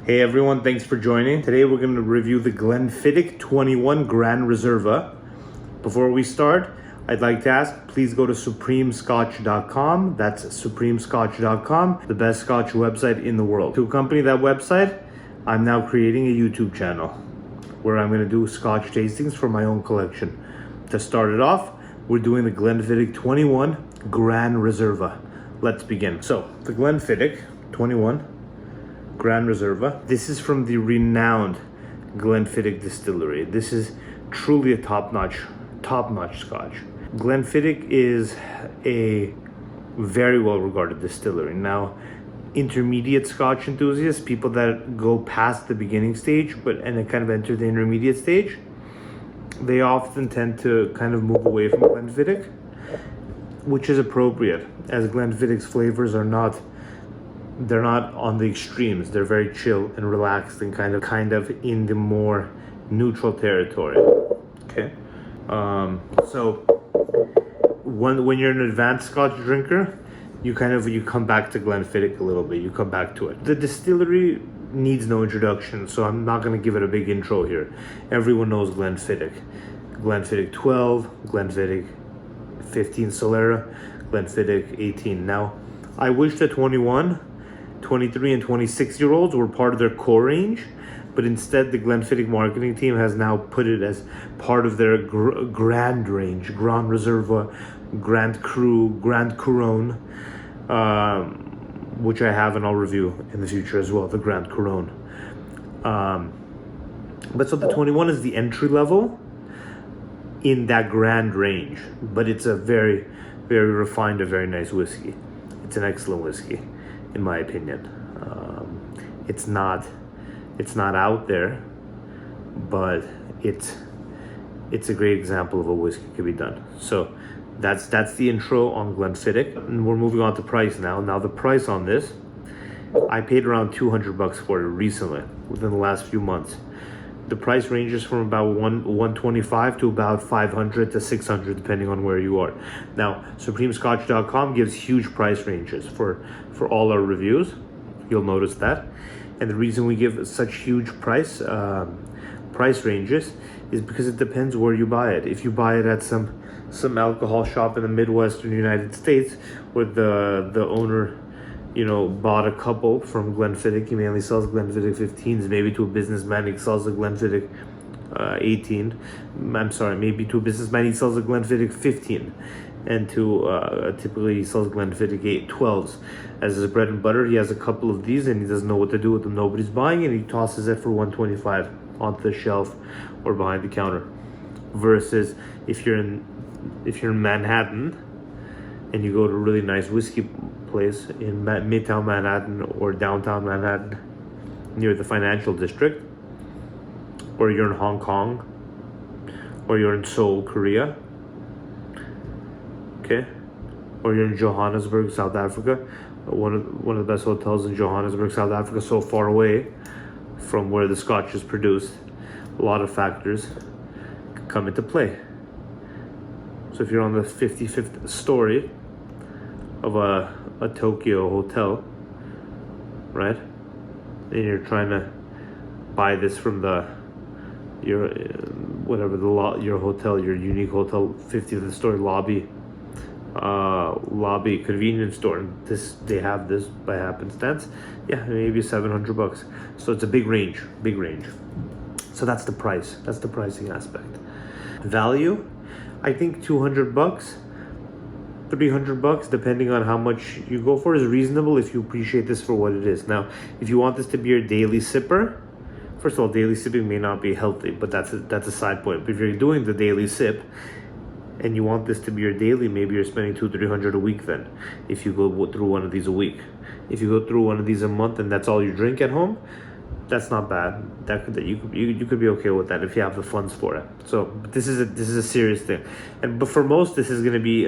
Hey everyone, thanks for joining. Today we're going to review the Glenfiddich 21 Gran Reserva. Before we start, I'd like to ask, please go to supremescotch.com. That's supremescotch.com, the best Scotch website in the world. To accompany that website, I'm now creating a YouTube channel where I'm going to do Scotch tastings for my own collection. To start it off, we're doing the Glenfiddich 21 Gran Reserva. Let's begin. So, the Glenfiddich 21 Gran Reserva. This is from the renowned Glenfiddich Distillery. This is truly a top-notch Scotch. Glenfiddich is a very well-regarded distillery. Now, intermediate Scotch enthusiasts, people that go past the beginning stage and kind of enter the intermediate stage, they often tend to kind of move away from Glenfiddich, which is appropriate, as Glenfiddich's flavors are not on the extremes. They're very chill and relaxed and kind of in the more neutral territory. Okay. So when you're an advanced Scotch drinker, you come back to Glenfiddich a little bit. You come back to it. The distillery needs no introduction, so I'm not going to give it a big intro here. Everyone knows Glenfiddich. Glenfiddich 12, Glenfiddich 15 Solera, Glenfiddich 18. Now, I wish the 21, 23 and 26 year olds were part of their core range, but instead the Glenfiddich marketing team has now put it as part of their grand range, Gran Reserva, Grand Cru, Grand Couronne, which I have and I'll review in the future as well, the Grand Couronne. But so the 21 is the entry level in that grand range, but it's a very, very refined, a very nice whiskey. It's an excellent whiskey, in my opinion. It's not out there, but it's a great example of a whiskey can be done. So that's the intro on Glenfiddich, and we're moving on to price now. Now the price on this, I paid around $200 for it recently, within the last few months. The price ranges from about $125 to about $500 to $600, depending on where you are. Now, supremescotch.com gives huge price ranges for all our reviews. You'll notice that. And the reason we give such huge price ranges is because it depends where you buy it. If you buy it at some alcohol shop in the Midwestern United States, where the owner, bought a couple from Glenfiddich, he mainly sells Glenfiddich 15s, maybe to a businessman he sells a Glenfiddich 18. I'm sorry, maybe to a businessman he sells a Glenfiddich 15, and to typically he sells Glenfiddich 12s. As his bread and butter, he has a couple of these and he doesn't know what to do with them. Nobody's buying it, and he tosses it for $125 onto the shelf or behind the counter. Versus if you're in Manhattan and you go to a really nice whiskey place in Midtown Manhattan or downtown Manhattan near the financial district, or you're in Hong Kong, or you're in Seoul, Korea, okay, or you're in Johannesburg, South Africa, one of the best hotels in Johannesburg, South Africa, so far away from where the Scotch is produced, a lot of factors come into play. So if you're on the 55th story of a Tokyo hotel, right, and you're trying to buy this from your hotel, your unique hotel 50th story lobby convenience store, and they have this by happenstance, maybe $700. So it's a big range. So that's the price. That's the pricing aspect. Value, I think $200, $300, depending on how much you go for, is reasonable if you appreciate this for what it is. Now, if you want this to be your daily sipper, first of all, daily sipping may not be healthy, but that's a side point. But if you're doing the daily sip and you want this to be your daily, maybe you're spending $200-300 a week then, if you go through one of these a week. If you go through one of these a month and that's all you drink at home, that's not bad. You could be okay with that if you have the funds for it. So this is a serious thing, but for most, this is going to be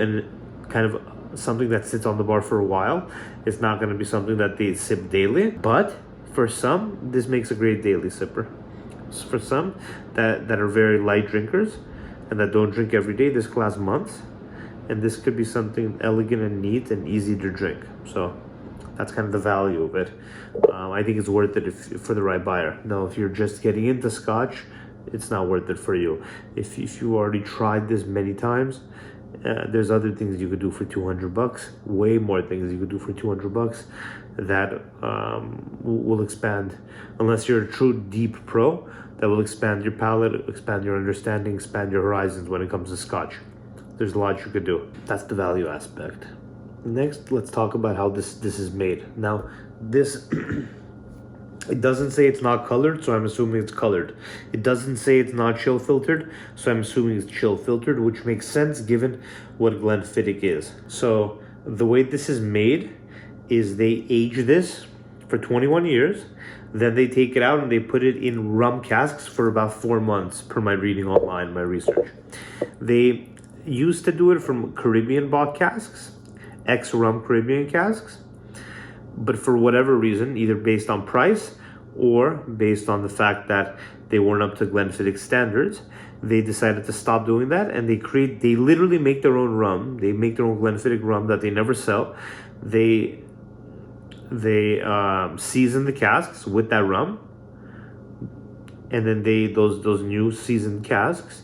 kind of something that sits on the bar for a while. It's not going to be something that they sip daily, but for some, this makes a great daily sipper. For some that are very light drinkers and that don't drink every day, this can last months, and this could be something elegant and neat and easy to drink. So That's kind of the value of it. I think it's worth it for the right buyer. Now, if you're just getting into Scotch, it's not worth it for you. If you already tried this many times, there's other things you could do for 200 bucks, way more things you could do for 200 bucks that will expand, unless you're a true deep pro, that will expand your palate, expand your understanding, expand your horizons when it comes to Scotch. There's a lot you could do. That's the value aspect. Next, let's talk about how this is made. Now, this it doesn't say it's not colored, so I'm assuming it's colored. It doesn't say it's not chill filtered, so I'm assuming it's chill filtered, which makes sense given what Glenfiddich is. So the way this is made is they age this for 21 years, then they take it out and they put it in rum casks for about 4 months, per my reading online, my research. They used to do it from Caribbean bought casks, ex-rum Caribbean casks, but for whatever reason, either based on price or based on the fact that they weren't up to Glenfiddich standards, they decided to stop doing that, and they literally make their own rum. They make their own Glenfiddich rum that they never sell. They season the casks with that rum, and then those new seasoned casks,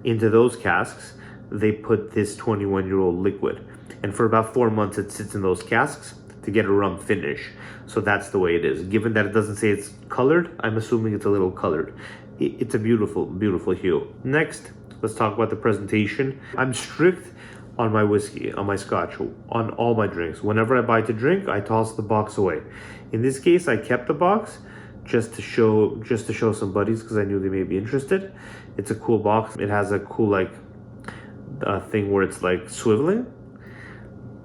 into those casks they put this 21-year-old liquid, and for about 4 months it sits in those casks to get a rum finish. So that's the way it is. Given that it doesn't say it's colored, I'm assuming it's a little colored. It's a beautiful, beautiful hue. Next, let's talk about the presentation. I'm strict on my whiskey, on my Scotch, on all my drinks. Whenever I buy to drink, I toss the box away. In this case, I kept the box just to show some buddies, because I knew they may be interested. It's a cool box. It has a cool thing where it's like swiveling,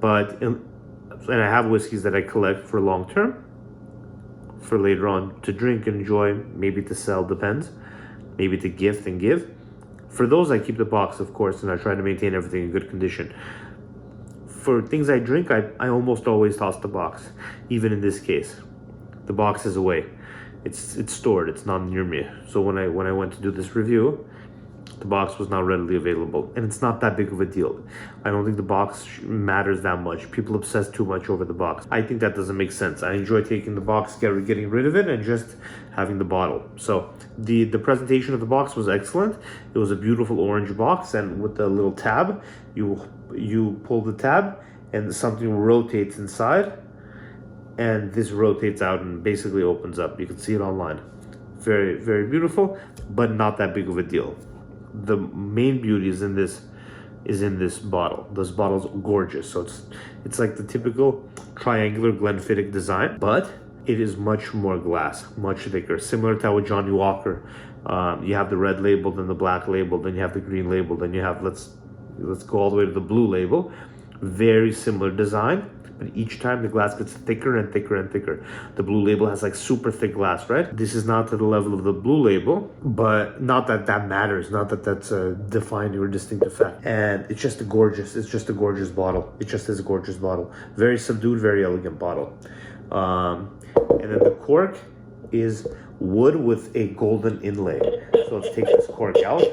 and I have whiskeys that I collect for long term, for later on to drink and enjoy, maybe to sell, depends, maybe to gift and give. For those, I keep the box, of course, and I try to maintain everything in good condition. For things I drink, I almost always toss the box. Even in this case, the box is away. It's stored. It's not near me. So when I went to do this review, the box was not readily available, and it's not that big of a deal. I don't think the box matters that much. People obsess too much over the box. I think that doesn't make sense. I enjoy taking the box, getting rid of it, and just having the bottle. So the presentation of the box was excellent. It was a beautiful orange box, and with the little tab, you pull the tab, and something rotates inside, and this rotates out and basically opens up. You can see it online. Very, very beautiful, but not that big of a deal. The main beauty is in this bottle. This bottle's gorgeous. So it's like the typical triangular Glenfiddich design, but it is much more glass, much thicker, similar to how with Johnny Walker, you have the red label, then the black label, then you have the green label, then you have let's go all the way to the blue label. Very similar design, but each time the glass gets thicker and thicker and thicker. The blue label has like super thick glass, right? This is not to the level of the blue label, but not that that matters, not that that's a defining or distinctive fact. And it's just a gorgeous bottle. It just is a gorgeous bottle. Very subdued, very elegant bottle. And then the cork is wood with a golden inlay. So let's take this cork out.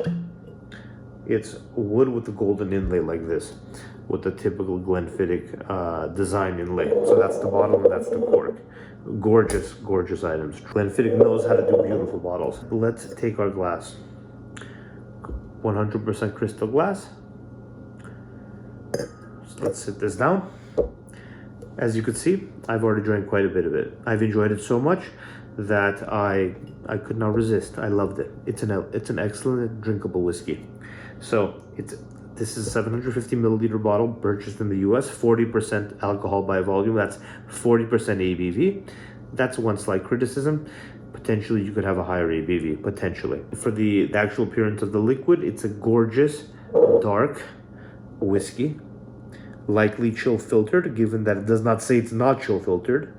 It's wood with a golden inlay like this, with the typical Glenfiddich design inlay. So that's the bottle and that's the cork. Gorgeous, gorgeous items. Glenfiddich knows how to do beautiful bottles. Let's take our glass. 100% crystal glass. So let's sit this down. As you can see, I've already drank quite a bit of it. I've enjoyed it so much that I could not resist. I loved it. It's an excellent drinkable whiskey. So this is a 750 milliliter bottle purchased in the US, 40% alcohol by volume. That's 40% ABV. That's one slight criticism. Potentially you could have a higher ABV, potentially. For the actual appearance of the liquid, it's a gorgeous dark whiskey, likely chill filtered, given that it does not say it's not chill filtered,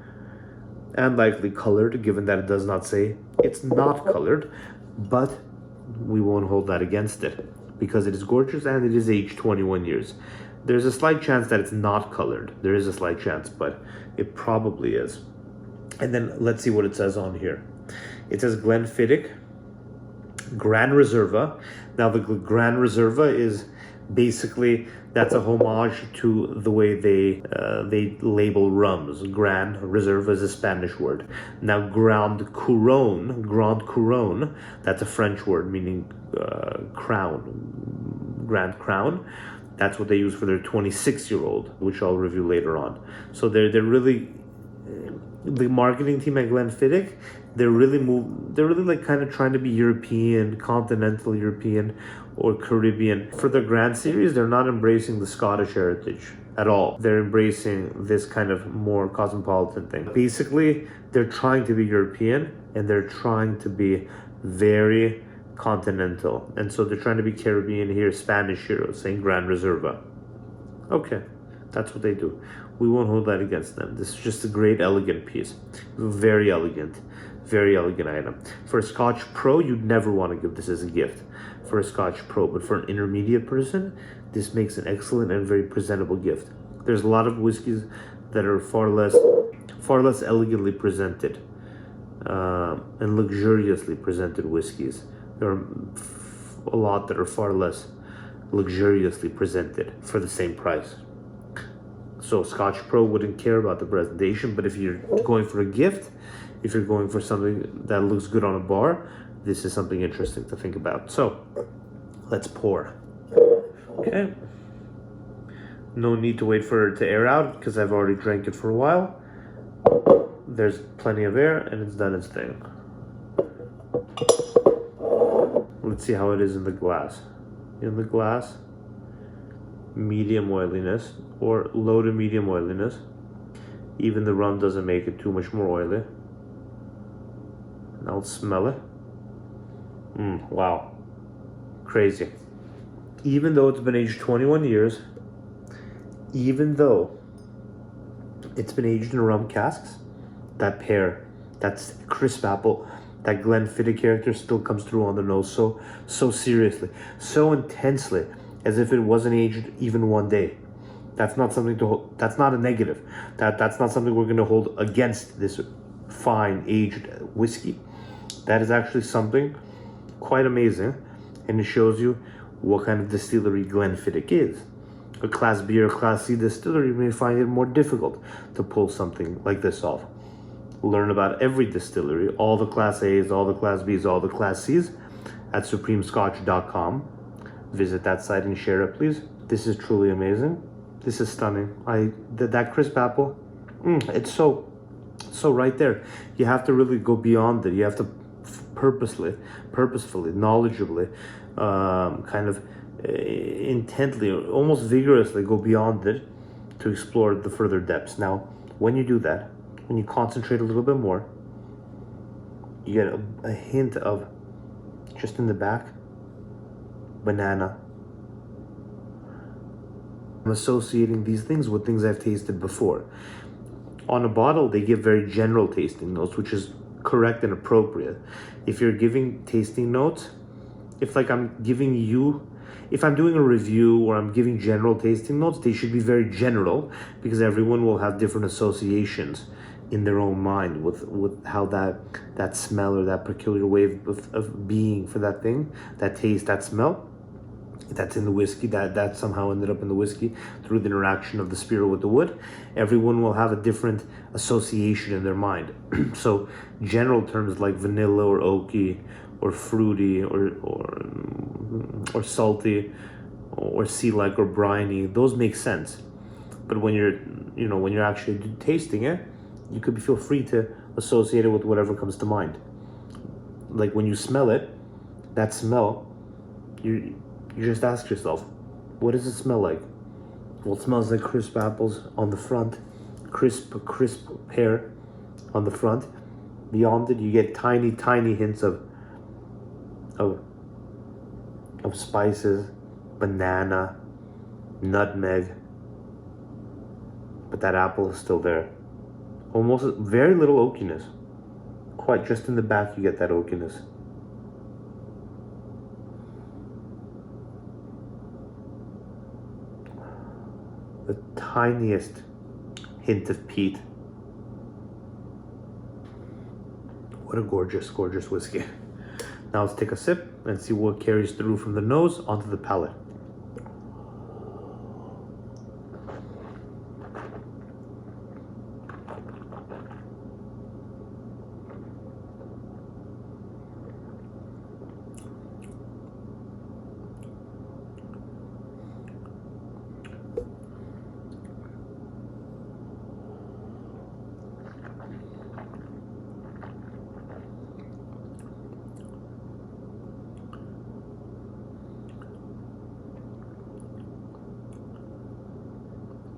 and likely colored, given that it does not say it's not colored, but we won't hold that against it, because it is gorgeous and it is aged 21 years. There's a slight chance that it's not colored. There is a slight chance, but it probably is. And then let's see what it says on here. It says Glenfiddich Gran Reserva. Now the Gran Reserva is Basically, that's a homage to the way they label rums. Gran Reserva is a Spanish word. Now, Grand Couronne, that's a French word meaning crown, Grand Crown. That's what they use for their 26-year-old, which I'll review later on. So they're really, the marketing team at Glenfiddich, they're really like kind of trying to be European, continental European or Caribbean. For the Grand series, they're not embracing the Scottish heritage at all. They're embracing this kind of more cosmopolitan thing. Basically, they're trying to be European and they're trying to be very continental. And so they're trying to be Caribbean here, Spanish here, saying Gran Reserva. Okay, that's what they do. We won't hold that against them. This is just a great, elegant piece. Very elegant item. For a Scotch Pro, you'd never want to give this as a gift for a Scotch Pro, but for an intermediate person, this makes an excellent and very presentable gift. There's a lot of whiskeys that are far less elegantly presented and luxuriously presented whiskeys. There are a lot that are far less luxuriously presented for the same price. So Scotch Pro wouldn't care about the presentation, but if you're going for a gift, if you're going for something that looks good on a bar, this is something interesting to think about. So let's pour. Okay. No need to wait for it to air out because I've already drank it for a while. There's plenty of air and it's done its thing. Let's see how it is in the glass. In the glass, medium oiliness or low to medium oiliness. Even the rum doesn't make it too much more oily. Now let's smell it. Wow. Crazy. Even though it's been aged 21 years, even though it's been aged in rum casks, that pear, that crisp apple, that Glenfiddich character still comes through on the nose so seriously, so intensely, as if it wasn't aged even one day. That's not something to hold, that's not a negative. That's not something we're going to hold against this fine aged whiskey. That is actually something quite amazing, and it shows you what kind of distillery Glenfiddich is. A Class B or Class C distillery may find it more difficult to pull something like this off. Learn about every distillery, all the Class A's, all the Class B's, all the Class C's at supremescotch.com. Visit that site and share it, please. This is truly amazing. This is stunning. That crisp apple, it's so right there. You have to really go beyond it. You have to purposefully, knowledgeably, intently, almost vigorously go beyond it to explore the further depths. Now, when you do that, when you concentrate a little bit more, you get a hint of, just in the back, banana. I'm associating these things with things I've tasted before. On a bottle, they give very general tasting notes, which is correct and appropriate. If you're giving tasting notes, if I'm doing a review or I'm giving general tasting notes, they should be very general because everyone will have different associations in their own mind with how that smell or that peculiar way of being for that thing, that taste, that smell, that's in the whiskey, that somehow ended up in the whiskey through the interaction of the spirit with the wood. Everyone will have a different association in their mind. So general terms like vanilla or oaky or fruity or salty or sea-like or briny, those make sense. But when you're actually tasting it, you could feel free to associate it with whatever comes to mind. Like when you smell it, that smell, you just ask yourself, what does it smell like? Well, it smells like crisp apples on the front, crisp pear on the front. Beyond it, you get tiny hints of spices, banana, nutmeg, but that apple is still there. Almost very little oakiness. Quite just in the back, you get that oakiness. The tiniest hint of peat. What a gorgeous whiskey. Now let's take a sip and see what carries through from the nose onto the palate.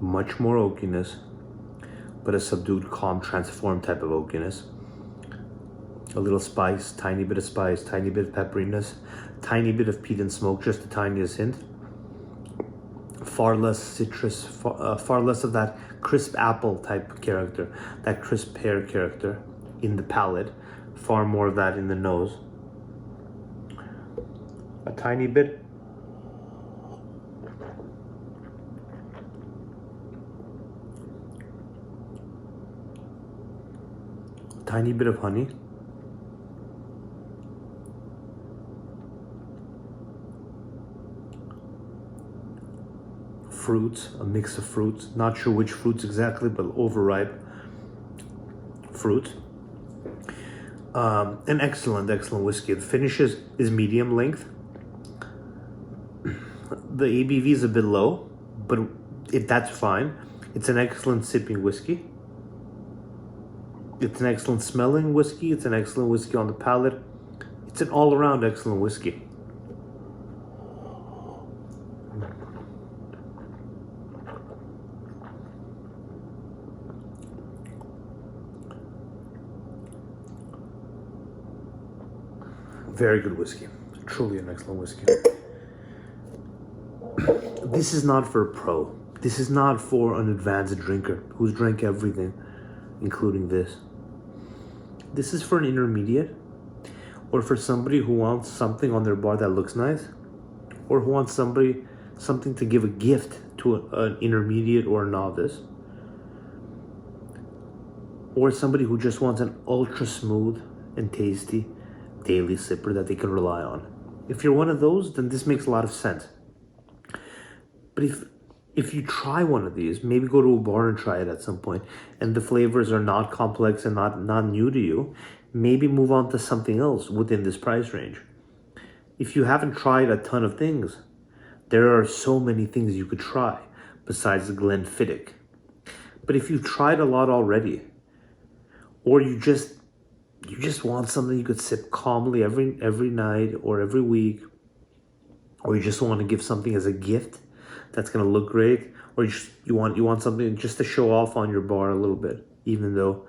Much more oakiness, but a subdued, calm, transformed type of oakiness. A little spice, tiny bit of spice, tiny bit of pepperiness, tiny bit of peat and smoke, just the tiniest hint. Far less citrus, far less of that crisp apple type character, that crisp pear character in the palate, far more of that in the nose. A tiny bit of honey. Fruits, a mix of fruits. Not sure which fruits exactly, but overripe fruit. An excellent whiskey. The finish is medium length. The ABV is a bit low, but that's fine. It's an excellent sipping whiskey. It's an excellent smelling whiskey. It's an excellent whiskey on the palate. It's an all-around excellent whiskey. Very good whiskey. Truly an excellent whiskey. This is not for a pro. This is not for an advanced drinker who's drank everything, including this. This is for an intermediate, or for somebody who wants something on their bar that looks nice, or who wants something to give a gift to an intermediate or a novice, or somebody who just wants an ultra smooth and tasty daily sipper that they can rely on. If you're one of those, then this makes a lot of sense. But if you try one of these, maybe go to a bar and try it at some point, and the flavors are not complex and not new to you, maybe move on to something else within this price range. If you haven't tried a ton of things, there are so many things you could try besides the Glenfiddich. But if you've tried a lot already, or you just want something you could sip calmly every night or every week, or you just want to give something as a gift that's going to look great, or you want something just to show off on your bar a little bit, even though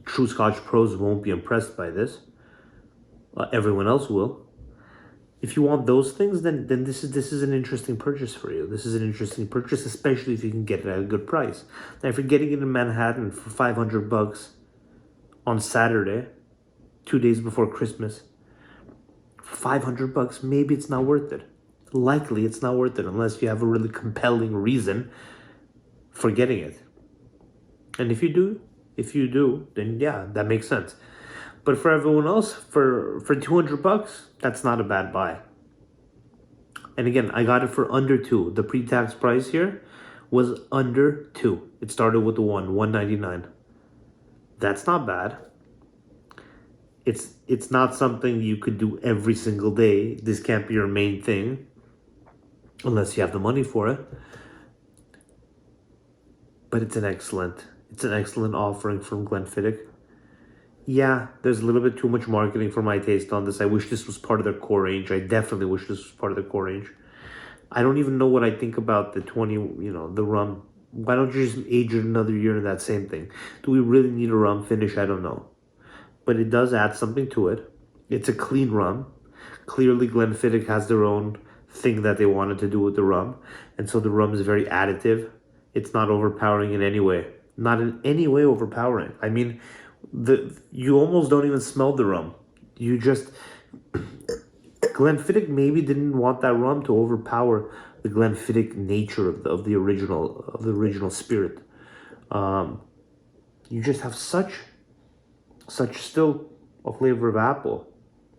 true Scotch pros won't be impressed by this. Everyone else will. If you want those things, then this is an interesting purchase for you. This is an interesting purchase, especially if you can get it at a good price. Now, if you're getting it in Manhattan for $500 on Saturday, 2 days before Christmas, $500, maybe it's not worth it. Likely it's not worth it unless you have a really compelling reason for getting it. And if you do, then yeah, that makes sense. But for everyone else, for $200, that's not a bad buy. And again, I got it for under $2. The pre-tax price here was under $2. It started with the $1.99. That's not bad. It's not something you could do every single day. This can't be your main thing unless you have the money for it. But it's an excellent offering from Glenfiddich. Yeah, there's a little bit too much marketing for my taste on this. I wish this was part of their core range. I definitely wish this was part of their core range. I don't even know what I think about the the rum. Why don't you just age it another year in that same thing? Do we really need a rum finish? I don't know. But it does add something to it. It's a clean rum. Clearly, Glenfiddich has their own thing that they wanted to do with the rum. And so the rum is very additive. It's not overpowering in any way. Not in any way overpowering. I mean, you almost don't even smell the rum. You just... Glenfiddich maybe didn't want that rum to overpower the Glenfiddich nature of the original spirit. You just have such still a flavor of apple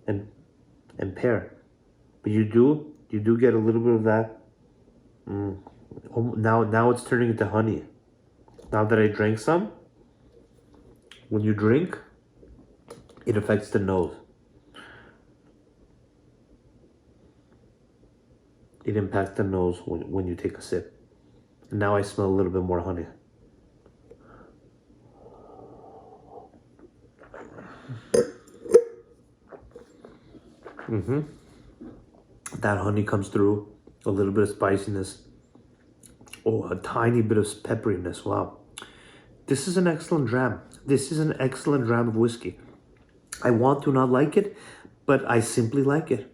and pear, but you do get a little bit of that. Now it's turning into honey. Now that I drank some, when you drink, it affects the nose. It impacts the nose when you take a sip. And now I smell a little bit more honey. That honey comes through, a little bit of spiciness. Oh, a tiny bit of pepperiness. Wow. This is an excellent dram. This is an excellent dram of whiskey. I want to not like it, but I simply like it.